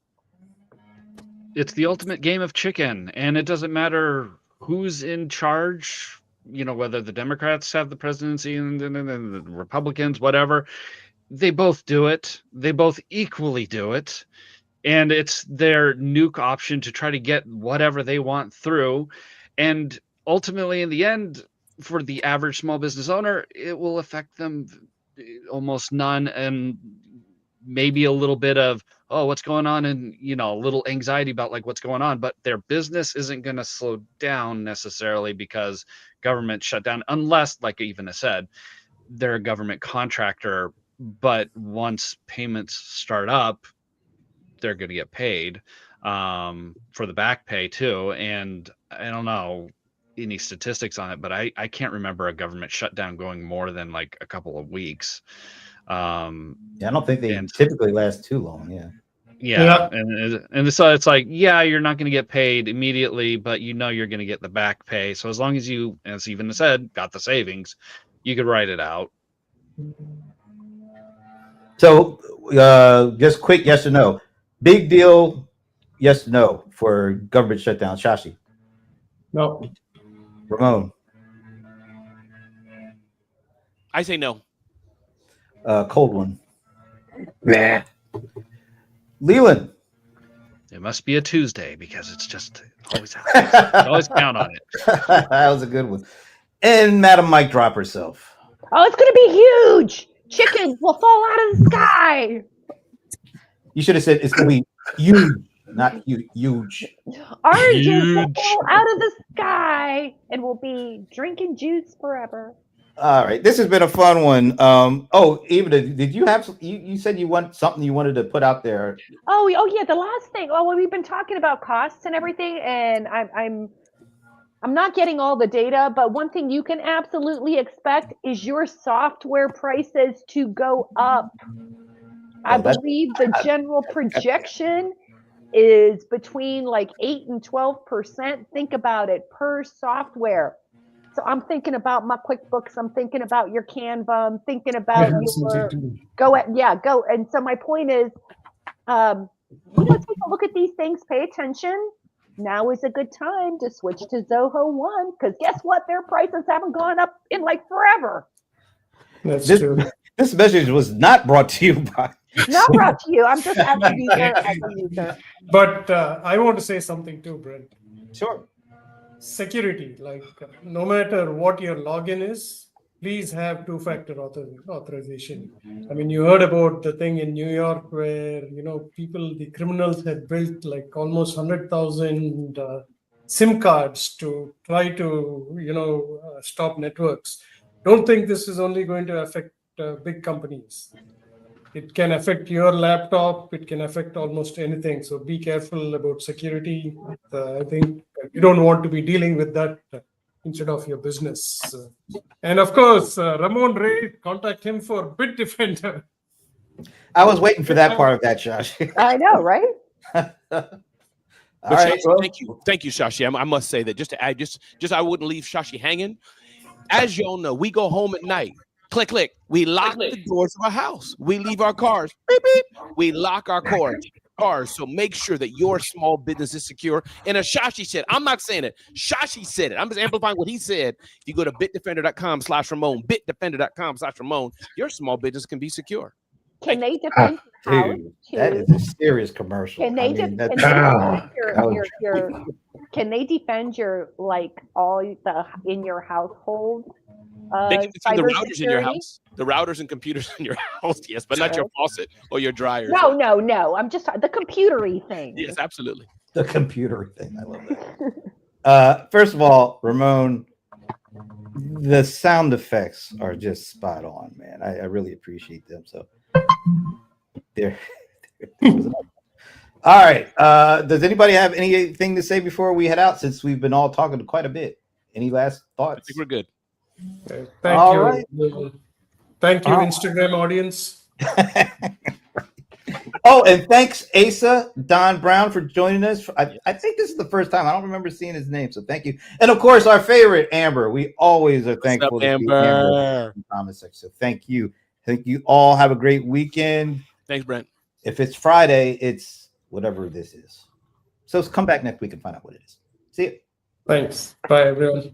It's the ultimate game of chicken, and it doesn't matter who's in charge, whether the Democrats have the presidency and the Republicans, whatever. They both do it. They both equally do it. And it's their nuke option to try to get whatever they want through. And ultimately, in the end, for the average small business owner, it will affect them almost none, and maybe a little bit of, oh, what's going on? And, a little anxiety about like what's going on. But their business isn't going to slow down necessarily because government shut down, unless, like Ivana said, they're a government contractor. But once payments start up, they're going to get paid for the back pay too. And I don't know any statistics on it, but I can't remember a government shutdown going more than like a couple of weeks. I don't think they typically last too long. Yeah. And so it's like, you're not going to get paid immediately, but you're going to get the back pay. So as long as you, as even said, got the savings, you could write it out. So just quick yes or no. Big deal Yes, no for government shutdown. Shashi, No. Ramon, I say no. cold one. Leland. It must be a Tuesday because it's just always happens. You always count on it. That was a good one. And Madam Mike drop herself. Oh, it's going to be huge. Chickens will fall out of the sky. You should have said it's going to be huge, not huge. Oranges will Huge. fall out of the sky and we'll be drinking juice forever. All right, this has been a fun one. Eva, did you have? You said you want something you wanted to put out there. Oh yeah. The last thing. Oh, well, we've been talking about costs and everything, and I'm not getting all the data, but one thing you can absolutely expect is your software prices to go up. I believe the general projection is between like 8 and 12%. Think about it per software. So I'm thinking about my QuickBooks. I'm thinking about your Canva. I'm thinking about your go. And so my point is, take a look at these things. Pay attention. Now is a good time to switch to Zoho One because guess what? Their prices haven't gone up in like forever. That's true. This message was not brought to you by. Not brought to you. I'm just as a user. But I want to say something too, Brent. Sure. Security, like no matter what your login is, please have two-factor authorization. I mean, you heard about the thing in New York where, the criminals had built like almost 100,000 SIM cards to try to, stop networks. Don't think this is only going to affect big companies. It can affect your laptop. It can affect almost anything. So be careful about security. I think you don't want to be dealing with that instead of your business. And of course, Ramon Ray, contact him for Bitdefender. I was waiting for that part of that, Josh. I know, right? All But right. Shashi, thank you, Shashi. I must say that just to add, just I wouldn't leave Shashi hanging. As y'all know, we go home at night. Click, click. We lock the doors of our house. We leave our cars. Beep, beep. We lock our cars. So make sure that your small business is secure. And as Shashi said, I'm not saying it. Shashi said it. I'm just amplifying what he said. If you go to bitdefender.com/Ramon, bitdefender.com/Ramon, your small business can be secure. Can they defend your house Dude, that is a serious commercial. Can they defend your like all the in your household? They can see the routers cybersecurity? in your house, the routers and computers in your house, yes, but not your faucet or your dryer. No. I'm just the computery thing. Yes, absolutely. The computer thing. I love that. First of all, Ramon, the sound effects are just spot on, man. I really appreciate them. So there. All right. Does anybody have anything to say before we head out? Since we've been all talking quite a bit. Any last thoughts? I think we're good. Thank All you. right. Thank you, Instagram audience. Oh, and thanks, Asa Don Brown, for joining us. I think this is the first time. I don't remember seeing his name, so thank you. And of course, our favorite Amber. We always are thankful to see Amber in the comment section. So thank you. Thank you all. Have a great weekend. Thanks, Brent. If it's Friday, it's whatever this is. So come back next week and find out what it is. See you. Thanks. Bye, everyone.